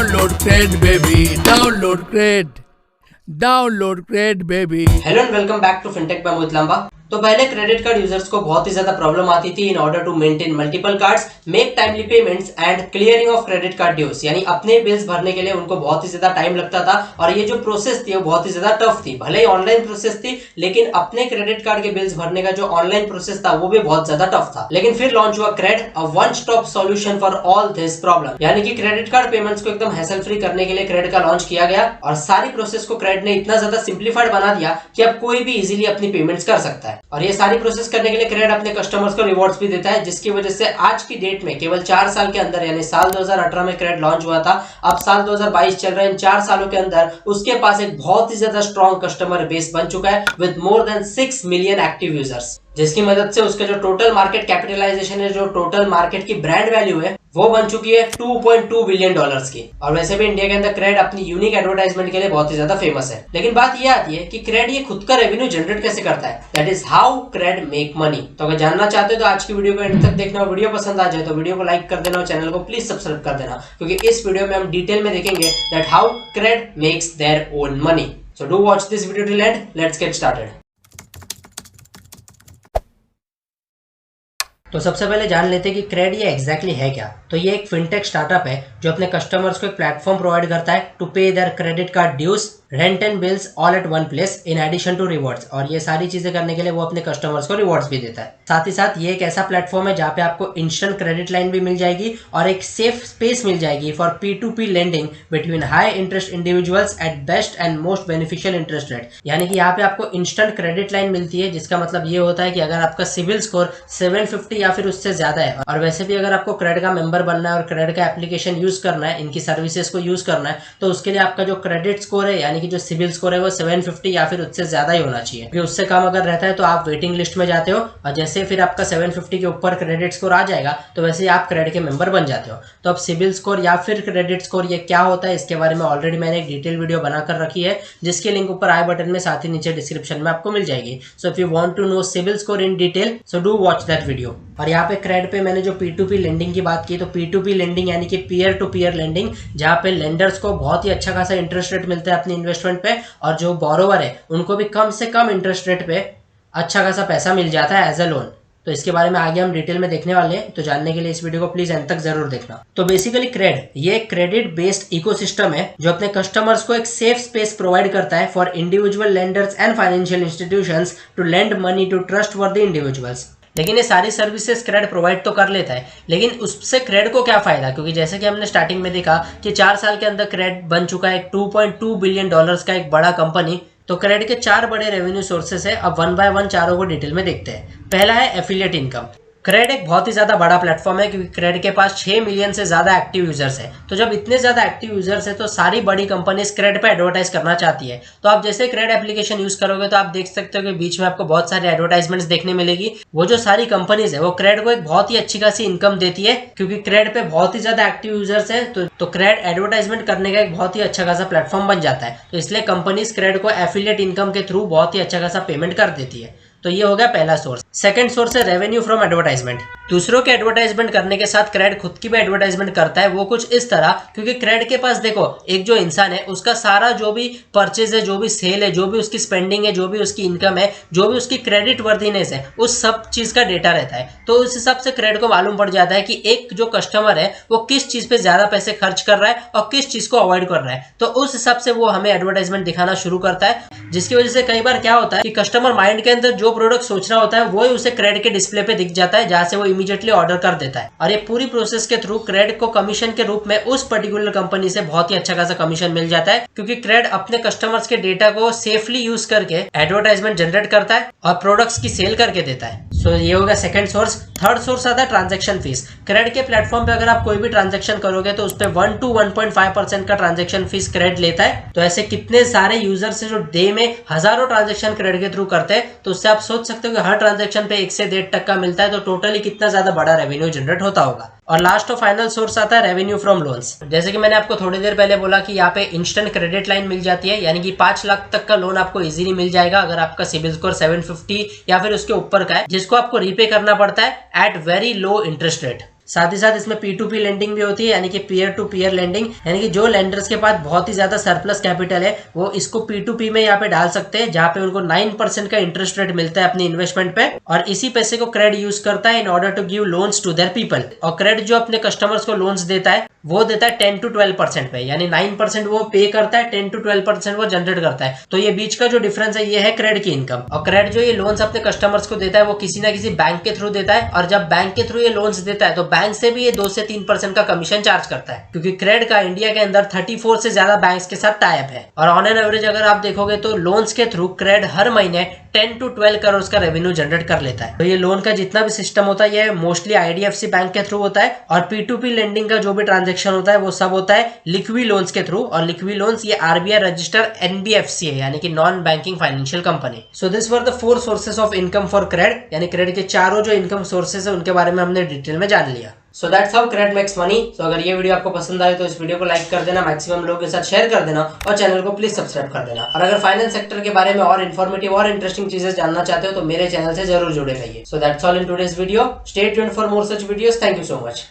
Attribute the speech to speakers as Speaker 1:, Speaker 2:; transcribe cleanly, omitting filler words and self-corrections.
Speaker 1: Download Cred baby, download Cred baby.
Speaker 2: Hello and welcome back to fintech by Mohit Lamba. तो पहले credit card users को बहुत ही ज्यादा problem आती थी in order to maintain multiple cards, make timely payments and clearing of credit card dues, यानी अपने bills भरने के लिए उनको बहुत ही ज्यादा टाइम लगता था और ये जो प्रोसेस थी वो बहुत ही ज्यादा टफ थी। भले ही ऑनलाइन प्रोसेस थी लेकिन अपने क्रेडिट कार्ड के बिल्स भरने का जो ऑनलाइन प्रोसेस था वो भी बहुत ज्यादा टफ था। लेकिन फिर लॉन्च हुआ CRED, a one stop solution for all this problem, यानी कि क्रेडिट कार्ड पेमेंट्स को एकदम हैसल फ्री करने के लिए क्रेड का लॉन्च किया गया और सारी प्रोसेस को क्रेड ने इतना ज्यादा सिंप्लीफाइड बना दिया कि अब कोई भी इजीली अपनी पेमेंट्स कर सकता है। और ये सारी प्रोसेस करने के लिए क्रेड अपने कस्टमर्स को रिवॉर्ड्स भी देता है, जिसकी वजह से आज की डेट में केवल 4 साल के अंदर, यानी साल 2018 में क्रेड लॉन्च हुआ था, अब साल 2022 चल रहा है, इन 4 सालों के अंदर उसके पास एक बहुत ही ज्यादा स्ट्रॉन्ग कस्टमर बेस बन चुका है with more than 6 million active users, जिसकी मदद से उसका जो टोटल मार्केट कैपिटलाइजेशन है, जो टोटल मार्केट की ब्रांड वैल्यू है, वो बन चुकी है $2.2 बिलियन की। और वैसे भी इंडिया के अंदर क्रेड अपनी यूनिक एडवर्टाइजमेंट के लिए बहुत ही ज्यादा फेमस है। लेकिन बात ये आती है कि क्रेड ये खुद का रेवेन्यू जनरेट कैसे करता है, that is how CRED make money. तो अगर जानना चाहते हो तो आज की वीडियो को एंड तक देखना। वीडियो पसंद आ जाए तो वीडियो को लाइक कर देना और चैनल को प्लीज सब्सक्राइब कर देना, क्योंकि इस वीडियो में हम डिटेल में देखेंगे that how crate makes their own money. So do watch this video till end, let's get started. तो सबसे पहले जान लेते हैं कि क्रेड ये एग्जैक्टली है क्या। तो ये एक फिनटेक स्टार्टअप है जो अपने कस्टमर्स को एक प्लेटफॉर्म प्रोवाइड करता है to pay their credit card dues, rent and bills all at one place in addition to rewards. और ये सारी चीजें करने के लिए वो अपने कस्टमर्स को रिवॉर्ड्स भी देता है। साथ ही साथ ये एक ऐसा प्लेटफॉर्म है जहाँ पे आपको इंस्टेंट क्रेडिट लाइन भी मिल जाएगी और एक सेफ स्पेस मिल जाएगी for P2P lending between high interest individuals at best and most beneficial interest rate. यानी कि यहाँ पे आपको इंस्टेंट क्रेडिट लाइन मिलती है, जिसका मतलब ये होता है कि अगर आपका सिविल स्कोर 750 या फिर उससे ज्यादा है, और वैसे भी अगर आपको क्रेड का मेंबर बनना है और क्रेड का एप्लीकेशन यूज करना है, इनकी सर्विसेज को यूज करना है, तो उसके लिए आपका जो क्रेडिट स्कोर है, यानी कि जो सिविल स्कोर है, वो 750 या फिर उससे ज्यादा ही होना चाहिए। क्योंकि उससे कम अगर रहता है तो आप वेटिंग लिस्ट में जाते हो, और जैसे फिर आपका 750 के ऊपर क्रेडिट स्कोर आ जाएगा तो वैसे ही आप क्रेड के मेंबर बन जाते हो। तो अब सिविल स्कोर या फिर क्रेडिट स्कोर ये क्या होता है, इसके बारे में ऑलरेडी मैंने एक डिटेल वीडियो बनाकर रखी है, जिसकी लिंक ऊपर आई बटन में, साथ ही नीचे डिस्क्रिप्शन में आपको मिल जाएगी। So if you want to know CIBIL score in detail, so do watch that video. और यहाँ पे क्रेड पे मैंने जो P2P लेंडिंग की बात की, तो P2P लेंडिंग यानी कि पीयर टू पीयर लेंडिंग, जहाँ पे लेंडर्स को बहुत ही अच्छा खासा इंटरेस्ट रेट मिलता है अपनी इन्वेस्टमेंट पे, और जो बोरोवर है उनको भी कम से कम इंटरेस्ट रेट पे अच्छा खासा पैसा मिल जाता है एज अ लोन। तो इसके बारे में आगे हम डिटेल में देखने वाले हैं, तो जानने के लिए इस वीडियो को प्लीज एंड तक जरूर देखना। तो बेसिकली क्रेड ये क्रेडिट बेस्ड इकोसिस्टम है जो अपने कस्टमर्स को एक सेफ स्पेस प्रोवाइड करता है for individual lenders and financial institutions to lend money to trustworthy individuals. लेकिन ये सारी सर्विसेज क्रेड प्रोवाइड तो कर लेता है, लेकिन उससे क्रेड को क्या फायदा, क्योंकि जैसे कि हमने स्टार्टिंग में देखा कि 4 साल के अंदर क्रेड बन चुका है $2.2 बिलियन का एक बड़ा कंपनी। तो क्रेड के 4 बड़े रेवेन्यू सोर्सेस है। अब वन बाय वन चारों को डिटेल में देखते हैं। पहला है एफिलिएट इनकम। क्रेड एक बहुत ही ज्यादा बड़ा प्लेटफॉर्म है, क्योंकि क्रेड के पास 6 मिलियन से ज्यादा एक्टिव यूजर्स है। तो जब इतने ज्यादा एक्टिव यूजर्स है तो सारी बड़ी कंपनीज क्रेड पे एडवर्टाइज करना चाहती है। तो आप जैसे क्रेड एप्लीकेशन यूज करोगे तो आप देख सकते हो कि बीच में आपको बहुत सारी एडवर्टाइजमेंट्स देखने मिलेगी। वो जो सारी कंपनीज है वो क्रेड को एक बहुत ही अच्छी खासी इनकम देती है, क्योंकि क्रेड पे बहुत ही ज्यादा एक्टिव यूजर्स है। तो क्रेड एडवर्टाइजमेंट करने का एक बहुत ही अच्छा खासा प्लेटफॉर्म बन जाता है। तो इसलिए कंपनीज क्रेड को एफिलिएट इनकम के थ्रू बहुत ही अच्छा खासा पेमेंट कर देती है। तो ये हो गया पहला सोर्स। सेकंड सोर्स है रेवेन्यू फ्रॉम एडवर्टाइजमेंट। दूसरों के एडवर्टाइजमेंट करने के साथ क्रेड खुद की भी एडवर्टाइजमेंट करता है। वो कुछ इस तरह, क्योंकि क्रेड के पास देखो एक जो इंसान है उसका सारा जो भी परचेज है, जो भी सेल है, जो भी उसकी स्पेंडिंग है, जो भी उसकी इनकम है, जो भी उसकी क्रेडिट वर्दीनेस है, उस सब चीज का डेटा रहता है। तो उस हिसाब से क्रेड को मालूम पड़ जाता है कि एक जो कस्टमर है वो किस चीज पे ज्यादा पैसे खर्च कर रहा है और किस चीज को अवॉइड कर रहा है। तो उस हिसाब से वो हमें एडवर्टाइजमेंट दिखाना शुरू करता है, जिसकी वजह से कई बार क्या होता है कि कस्टमर माइंड के अंदर जो प्रोडक्ट सोच रहा होता है वही उसे क्रेड के डिस्प्ले पे दिख जाता है, जहां से वो इमीडिएटली ऑर्डर कर देता है। और ये पूरी प्रोसेस के थ्रू क्रेड को कमीशन के रूप में उस पर्टिकुलर कंपनी से बहुत ही अच्छा खासा कमीशन मिल जाता है, क्योंकि क्रेड अपने कस्टमर्स के डेटा को सेफली यूज करके एडवर्टाइजमेंट जनरेट करता है और प्रोडक्ट्स की सेल करके देता है। सो ये होगा सेकंड सोर्स। थर्ड सोर्स आता है ट्रांजैक्शन फीस। क्रेड के प्लेटफॉर्म पे अगर आप कोई भी ट्रांजैक्शन करोगे तो उस पर 1 to 1.5% का ट्रांजैक्शन फीस क्रेड लेता है। तो ऐसे कितने सारे यूजर्स है जो डे में हजारों ट्रांजैक्शन क्रेड के थ्रू करते हैं, तो उससे आप सोच सकते हो कि हर ट्रांजैक्शन पे 1 से 1.5% मिलता है। तो टोटली कितना ज्यादा बड़ा रेवेन्यू जनरेट होता होगा। और लास्ट और फाइनल सोर्स आता है रेवेन्यू फ्रॉम लोन्स। जैसे कि मैंने आपको थोड़ी देर पहले बोला कि यहाँ पे इंस्टेंट क्रेडिट लाइन मिल जाती है, यानी कि 5 लाख तक का लोन आपको इजीली मिल जाएगा अगर आपका सिबिल स्कोर 750 या फिर उसके ऊपर का है, जिसको आपको रीपे करना पड़ता है at very low interest rate. साथ ही साथ इसमें P2P लेंडिंग भी होती है, यानी कि पीयर टू पीयर लेंडिंग, यानी कि जो लेंडर्स के पास बहुत ही ज्यादा सरप्लस कैपिटल है वो इसको P2P में यहाँ पे डाल सकते हैं, जहाँ पे उनको 9% का इंटरेस्ट रेट मिलता है अपनी इन्वेस्टमेंट पे, और इसी पैसे को क्रेड यूज करता है in order to give loans to their people. और क्रेड जो अपने कस्टमर्स को लोन्स देता है वो देता है 10 to 12% पे, यानी 9% वो पे करता है, 10 to 12% वो जनरेट करता है। तो ये बीच का जो डिफरेंस है ये है क्रेड की इनकम। और क्रेड जो ये लोन्स अपने कस्टमर्स को देता है वो किसी ना किसी बैंक के थ्रू देता है, और जब बैंक के थ्रू ये लोन्स देता है तो बैंक से भी ये 2 से 3% का कमीशन चार्ज करता है, क्योंकि क्रेड का इंडिया के अंदर 34 से ज्यादा बैंक्स के साथ टाई अप है। और ऑन एन एवरेज अगर आप देखोगे तो लोन्स के थ्रू क्रेड हर महीने 10 to 12 करोड़ का रेवेन्यू जनरेट कर लेता है। तो ये लोन का जितना भी सिस्टम होता है ये मोस्टली IDFC बैंक के थ्रू होता है, और P2P लेंडिंग का जो भी ट्रांजेक्शन होता है वो सब होता है लिक्विड लोन्स के थ्रू। और लिक्विड लोन्स ये RBI रजिस्टर NBFC है, यानी कि non banking financial company. So this were the 4 sources of income for CRED, यानी क्रेड के चारों जो इनकम सोर्सेस है उनके बारे में हमने डिटेल में जान लिया। So that's how crate makes money. So अगर ये वीडियो आपको पसंद आए तो इस वीडियो को लाइक कर देना, मैक्सिमम लोगों के साथ शेयर कर देना, और चैनल को प्लीज सब्सक्राइब कर देना। और अगर फाइनेंस सेक्टर के बारे में और इन्फॉर्मेटिव और इंटरेस्टिंग चीजें जानना चाहते हो तो मेरे चैनल से जरूर जुड़े रहिए। So that's all in today's video. Stay tuned for more such videos. Thank you so much.